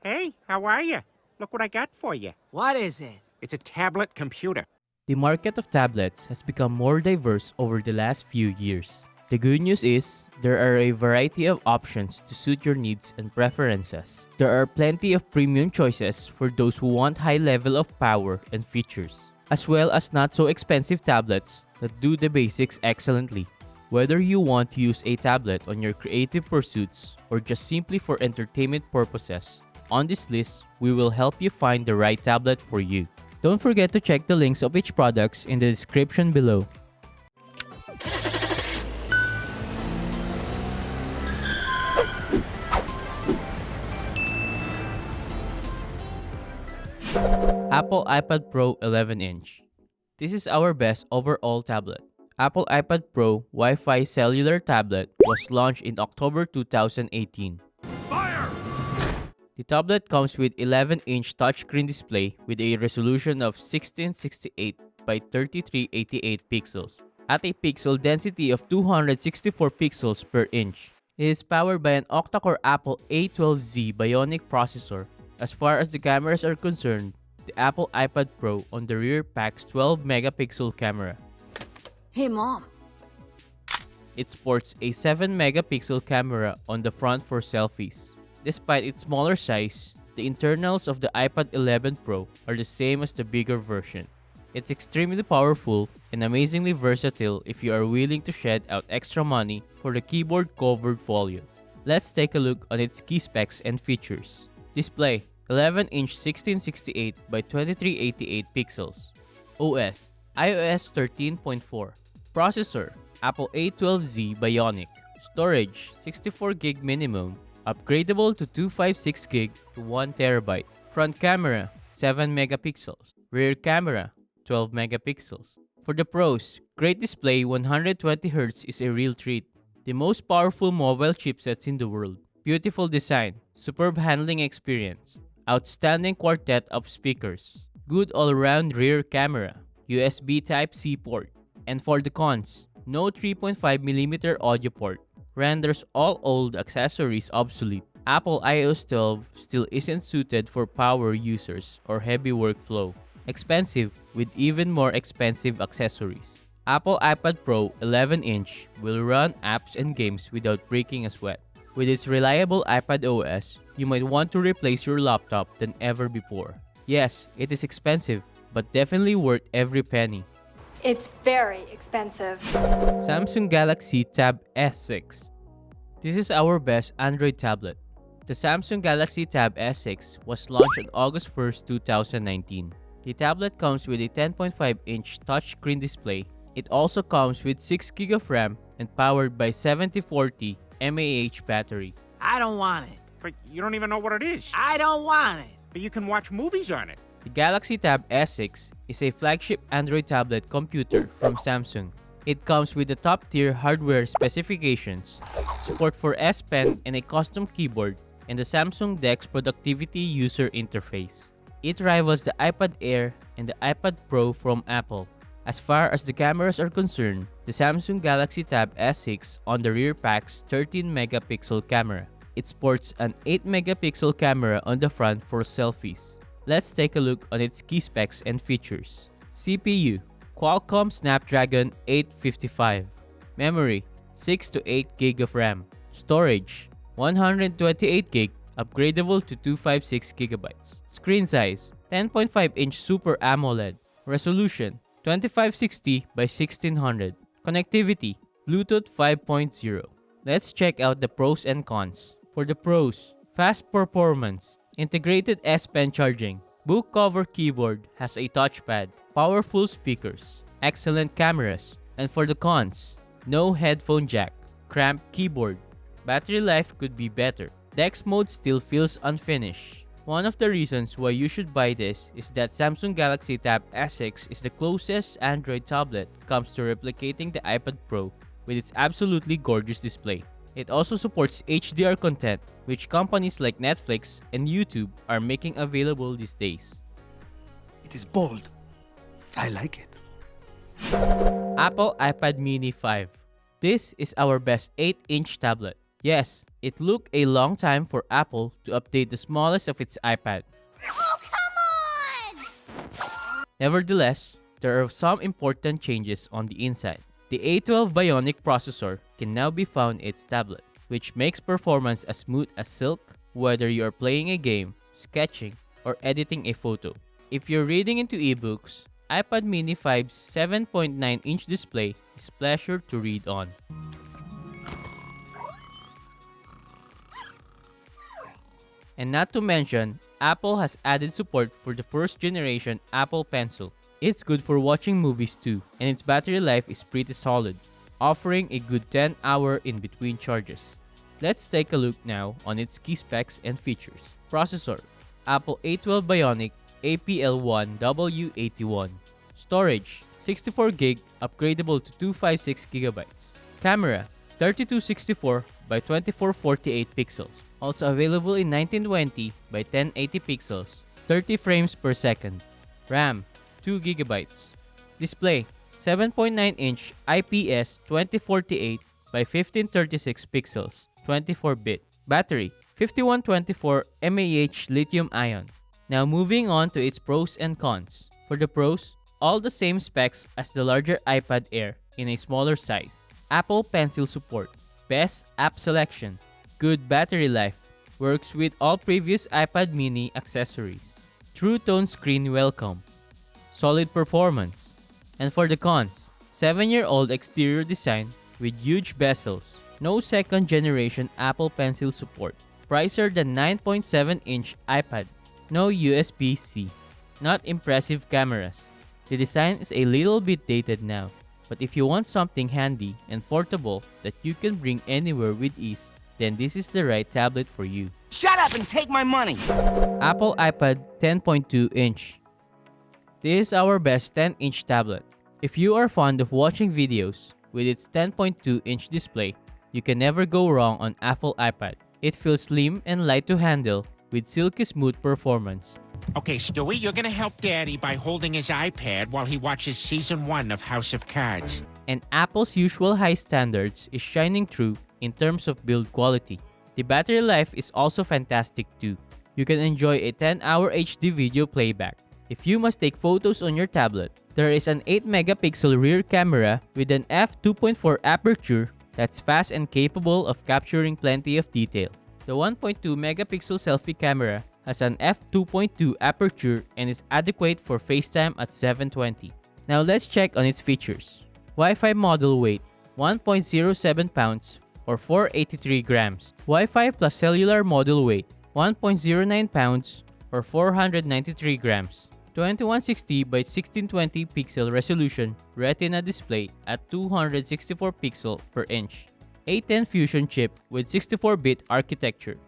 Hey, how are you? Look what I got for you. What is it? It's a tablet computer. The market of tablets has become more diverse over the last few years. The good news is, there are a variety of options to suit your needs and preferences. There are plenty of premium choices for those who want high level of power and features, as well as not so expensive tablets that do the basics excellently. Whether you want to use a tablet on your creative pursuits or just simply for entertainment purposes, on this list, we will help you find the right tablet for you. Don't forget to check the links of each products in the description below. Apple iPad Pro 11-inch. This is our best overall tablet. Apple iPad Pro Wi-Fi cellular tablet was launched in October 2018. Fire! The tablet comes with 11-inch touchscreen display with a resolution of 1668 by 3388 pixels at a pixel density of 264 pixels per inch. It is powered by an octa-core Apple A12Z Bionic processor. As far as the cameras are concerned, the Apple iPad Pro on the rear packs 12-megapixel camera. Hey, Mom. It sports a 7-megapixel camera on the front for selfies. Despite its smaller size, the internals of the iPad 11 Pro are the same as the bigger version. It's extremely powerful and amazingly versatile if you are willing to shed out extra money for the keyboard covered volume. Let's take a look on its key specs and features. Display: 11-inch 1668 by 2388 pixels. OS: iOS 13.4. Processor: Apple A12Z Bionic. Storage: 64GB minimum, upgradable to 256GB to 1TB. Front camera: 7 megapixels. Rear camera: 12 megapixels. For the pros, great display. 120Hz is a real treat. The most powerful mobile chipsets in the world. Beautiful design, superb handling experience, outstanding quartet of speakers, good all-around rear camera, USB Type-C port. And for the cons, no 3.5mm audio port, renders all old accessories obsolete. Apple iOS 12 still isn't suited for power users or heavy workflow. Expensive with even more expensive accessories. Apple iPad Pro 11-inch will run apps and games without breaking a sweat. With its reliable iPad OS, you might want to replace your laptop than ever before. Yes, it is expensive, but definitely worth every penny. It's very expensive. Samsung Galaxy Tab S6. This is our best Android tablet. The Samsung Galaxy Tab S6 was launched on August 1st, 2019. The tablet comes with a 10.5-inch touchscreen display. It also comes with 6GB of RAM and powered by 7040 mAh battery. I don't want it. But you don't even know what it is. I don't want it. But you can watch movies on it. The Galaxy Tab S6 is a flagship Android tablet computer from Samsung. It comes with the top-tier hardware specifications, support for S Pen and a custom keyboard, and the Samsung DeX productivity user interface. It rivals the iPad Air and the iPad Pro from Apple. As far as the cameras are concerned, the Samsung Galaxy Tab S6 on the rear packs 13-megapixel camera. It sports an 8-megapixel camera on the front for selfies. Let's take a look on its key specs and features. CPU: Qualcomm Snapdragon 855. Memory: 6 to 8GB of RAM. Storage: 128GB, upgradable to 256GB. Screen size: 10.5-inch Super AMOLED. Resolution: 2560 by 1600. Connectivity: Bluetooth 5.0. Let's check out the pros and cons. For the pros: fast performance, integrated S Pen charging, book cover keyboard, has a touchpad, powerful speakers, excellent cameras. And for the cons: no headphone jack, cramped keyboard, battery life could be better, DeX mode still feels unfinished. One of the reasons why you should buy this is that Samsung Galaxy Tab S6 is the closest Android tablet comes to replicating the iPad Pro with its absolutely gorgeous display. It also supports HDR content, which companies like Netflix and YouTube are making available these days. It is bold. I like it. Apple iPad Mini 5. This is our best 8-inch tablet. Yes, it took a long time for Apple to update the smallest of its iPad. Oh, come on! Nevertheless, there are some important changes on the inside. The A12 Bionic processor can now be found in its tablet, which makes performance as smooth as silk whether you are playing a game, sketching, or editing a photo. If you're reading into ebooks, iPad mini 5's 7.9-inch display is pleasure to read on. And not to mention, Apple has added support for the first generation Apple Pencil. It's good for watching movies too, and its battery life is pretty solid, offering a good 10-hour in between charges. Let's take a look now on its key specs and features. Processor: Apple A12 Bionic APL1W81. Storage: 64GB, upgradable to 256GB. Camera: 3264 by 2448 pixels. Also available in 1920 by 1080 pixels, 30 frames per second. RAM: 2GB. Display: 7.9-inch IPS 2048 by 1536 pixels, 24-bit. Battery: 5124 mAh lithium-ion. Now moving on to its pros and cons. For the pros, all the same specs as the larger iPad Air in a smaller size. Apple Pencil support. Best app selection. Good battery life. Works with all previous iPad mini accessories. True tone screen welcome. Solid performance. And for the cons, 7-year-old exterior design with huge bezels. No second generation Apple Pencil support. Pricier than 9.7-inch iPad. No USB-C. Not impressive cameras. The design is a little bit dated now, but if you want something handy and portable that you can bring anywhere with ease, then this is the right tablet for you. Shut up and take my money! Apple iPad 10.2-inch. This is our best 10-inch tablet. If you are fond of watching videos with its 10.2-inch display, you can never go wrong on Apple iPad. It feels slim and light to handle with silky smooth performance. Okay, Stewie, you're gonna help Daddy by holding his iPad while he watches Season 1 of House of Cards. And Apple's usual high standards is shining through in terms of build quality. The battery life is also fantastic too. You can enjoy a 10-hour HD video playback. If you must take photos on your tablet, there is an 8-megapixel rear camera with an f2.4 aperture that's fast and capable of capturing plenty of detail. The 1.2-megapixel selfie camera has an f2.2 aperture and is adequate for FaceTime at 720. Now let's check on its features. Wi-Fi model weight: 1.07 pounds or 483 grams. Wi-Fi plus cellular model weight: 1.09 pounds or 493 grams. 2160 by 1620 pixel resolution Retina display at 264 pixel per inch. A10 Fusion chip with 64-bit architecture.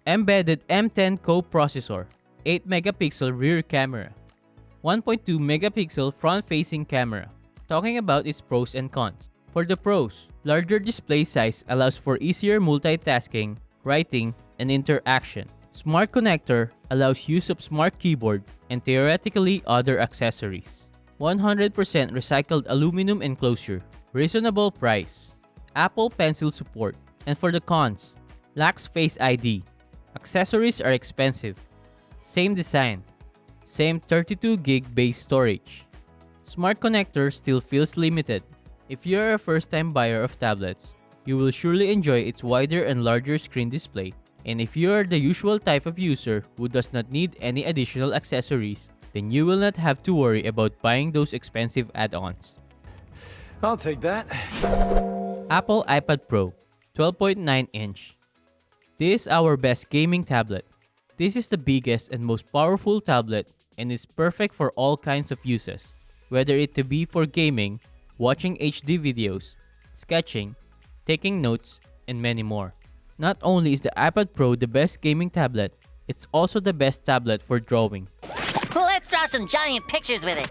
Embedded M10 co-processor. 8-megapixel rear camera. 1.2-megapixel front-facing camera. Talking about its pros and cons. For the pros, larger display size allows for easier multitasking, writing, and interaction. Smart connector allows use of smart keyboard and theoretically other accessories. 100% recycled aluminum enclosure. Reasonable price. Apple Pencil support. And for the cons, lacks Face ID. Accessories are expensive. Same design. Same 32GB base storage. Smart connector still feels limited. If you're a first-time buyer of tablets, you will surely enjoy its wider and larger screen display. And if you are the usual type of user who does not need any additional accessories, then you will not have to worry about buying those expensive add-ons. I'll take that. Apple iPad Pro 12.9-inch. This is our best gaming tablet. This is the biggest and most powerful tablet and is perfect for all kinds of uses, whether it to be for gaming, watching HD videos, sketching, taking notes, and many more. Not only is the iPad Pro the best gaming tablet, it's also the best tablet for drawing. Let's draw some giant pictures with it.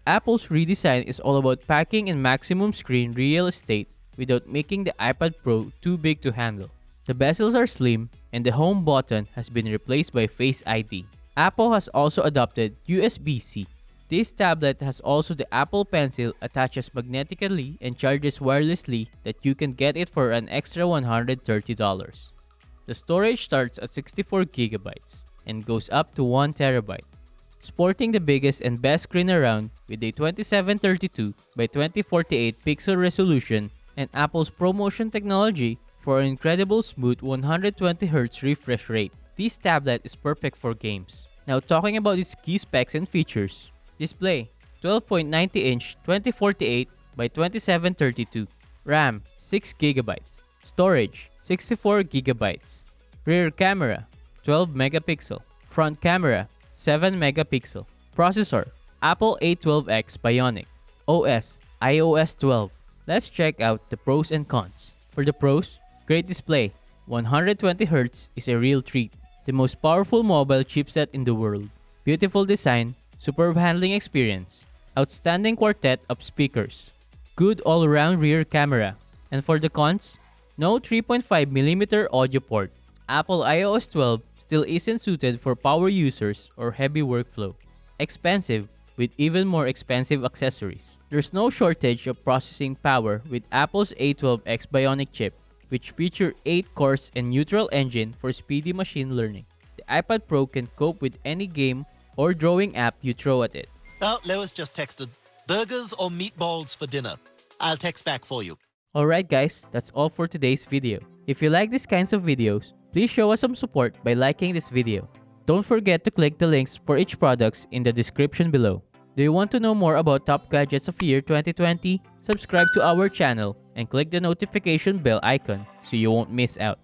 Apple's redesign is all about packing in maximum screen real estate without making the iPad Pro too big to handle. The bezels are slim and the home button has been replaced by Face ID. Apple has also adopted USB-C. This tablet has also the Apple Pencil, attaches magnetically and charges wirelessly that you can get it for an extra $130. The storage starts at 64GB and goes up to 1TB, sporting the biggest and best screen around with a 2732 by 2048 pixel resolution and Apple's ProMotion technology for an incredible smooth 120Hz refresh rate. This tablet is perfect for games. Now talking about its key specs and features. Display 12.90-inch 2048 by 2732. RAM 6GB. Storage 64GB. Rear camera 12 megapixel. Front camera 7 megapixel. Processor Apple A12X Bionic. OS iOS 12. Let's check out the pros and cons. For the pros, great display. 120Hz is a real treat. The most powerful mobile chipset in the world. Beautiful design, superb handling experience, outstanding quartet of speakers, good all-around rear camera. And for the cons, no 3.5mm audio port. Apple iOS 12 still isn't suited for power users or heavy workflow. Expensive with even more expensive accessories. There's no shortage of processing power with Apple's A12X Bionic chip, which feature 8 cores and neutral engine for speedy machine learning. The iPad Pro can cope with any game or drawing app you throw at it. Oh, Lois just texted. Burgers or meatballs for dinner? I'll text back for you. Alright guys, that's all for today's video. If you like these kinds of videos, please show us some support by liking this video. Don't forget to click the links for each products in the description below. Do you want to know more about top gadgets of year 2020? Subscribe to our channel and click the notification bell icon so you won't miss out.